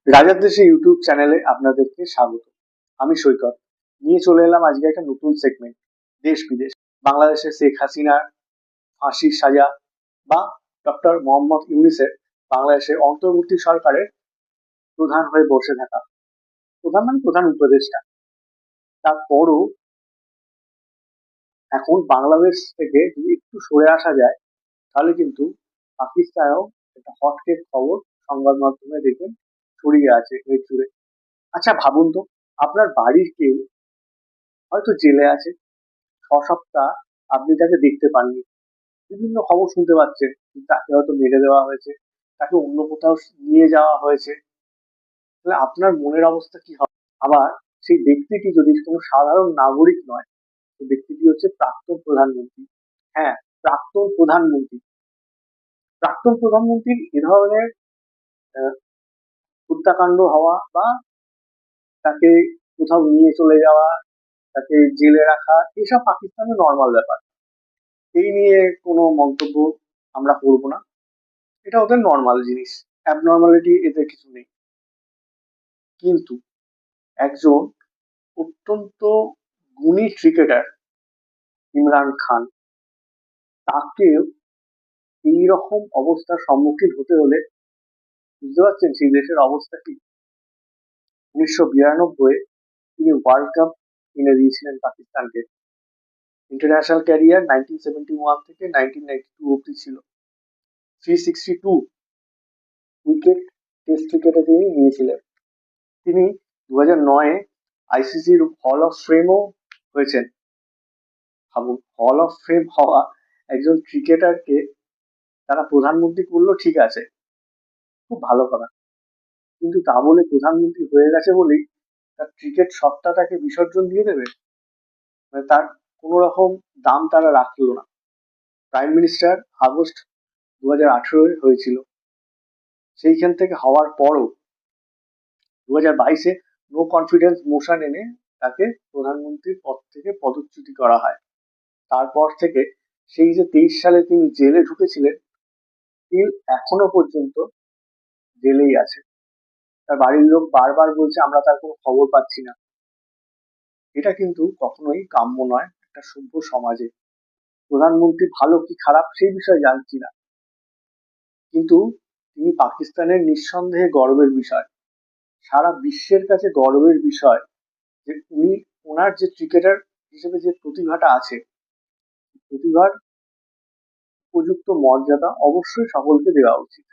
রাজার দেশে ইউটিউব চ্যানেলে আপনাদেরকে স্বাগত। আমি সৈকত। নিয়ে চলে এলাম আজকে একটা নতুন সেগমেন্ট, দেশ বিদেশ। বাংলাদেশের শেখ হাসিনার ফাঁসির সাজা বা ডক্টর মোহাম্মদ ইউনূসের বাংলাদেশের অন্তর্বর্তী সরকারের প্রধান হয়ে বসে থাকা, প্রধান মানে প্রধান উপদেষ্টা। তারপরও এখন বাংলাদেশ থেকে যদি একটু সরে আসা যায়, তাহলে কিন্তু পাকিস্তানেও একটা হটকেক খবর সংবাদ মাধ্যমে দেখবেন ছড়িয়ে আছে এর জুড়ে। আচ্ছা ভাবুন তো, আপনার বাড়ির কেউ হয়তো জেলে আছে, 6 সপ্তাহ আপনি তাকে দেখতে পাননি, বিভিন্ন খবর শুনতে পাচ্ছেন যে তাকে হয়তো মেরে দেওয়া হয়েছে, তাকে অন্য কোথাও নিয়ে যাওয়া হয়েছে। তাহলে আপনার মনের অবস্থা কি হবে? আবার সেই ব্যক্তিটি যদি কোনো সাধারণ নাগরিক নয়, সেই ব্যক্তিটি হচ্ছে প্রাক্তন প্রধানমন্ত্রী। হ্যাঁ, প্রাক্তন প্রধানমন্ত্রী। প্রাক্তন প্রধানমন্ত্রীর এ ধরনের আহ, হত্যাকাণ্ড হওয়া বা তাকে কোথাও নিয়ে চলে যাওয়া, তাকে জেলে রাখা, এসব পাকিস্তানের নর্মাল ব্যাপার। এই নিয়ে কোনো মন্তব্য আমরা করব না, এটা ওদের নর্মাল জিনিস, অ্যাবনর্মালিটি এতে কিছু নেই। কিন্তু একজন অত্যন্ত গুণী ক্রিকেটার ইমরান খান, তাকেও এইরকম অবস্থার সম্মুখীন হতে হলে বুঝতে পারছেন সেই দেশের অবস্থা কি। 1992 তিনি ওয়ার্ল্ড কাপ এনে দিয়েছিলেন পাকিস্তানকে। ইন্টারন্যাশনাল ক্যারিয়ার 1971 থেকে 1992 অব্দি ছিল। 362 উইকেট টেস্ট ক্রিকেটে তিনি নিয়েছিলেন। তিনি 2009-এ আইসিসির হল অফ ফেমও হয়েছেন। ভাবুন, হল অফ ফেম হওয়া একজন ক্রিকেটারকে তারা প্রধানমন্ত্রী করলো, ঠিক আছে, খুব ভালো কথা। কিন্তু তা বলে প্রধানমন্ত্রী হয়ে গেছে বলেই তার ক্রিকেট সত্তাটাকে বিসর্জন দিয়ে দেবে? মানে তার কোনো রকম দাম তারা রাখলো না। প্রাইম মিনিস্টার আগস্ট 2018-এ হয়েছিল। সেইখান থেকে হওয়ার পরও 2022-এ নো কনফিডেন্স মোশন এনে তাকে প্রধানমন্ত্রীর পদ থেকে পদচ্যুতি করা হয়। তারপর থেকে সেই যে 23 সালে তিনি জেলে ঢুকেছিলেন, তিনি এখনো পর্যন্ত জেলেই আছে। তার বাড়ির লোক বারবার বলছে আমরা তার কোনো খবর পাচ্ছি না। এটা কিন্তু কখনোই কাম্য নয় একটা সভ্য সমাজে। প্রধানমন্ত্রী ভালো কি খারাপ সেই বিষয়ে জানছি না, কিন্তু তিনি পাকিস্তানের নিঃসন্দেহে গর্বের বিষয়, সারা বিশ্বের কাছে গর্বের বিষয় যে উনি, ওনার যে ক্রিকেটার হিসেবে যে প্রতিভাটা আছে, প্রতিভার উপযুক্ত মর্যাদা অবশ্যই সকলকে দেওয়া উচিত।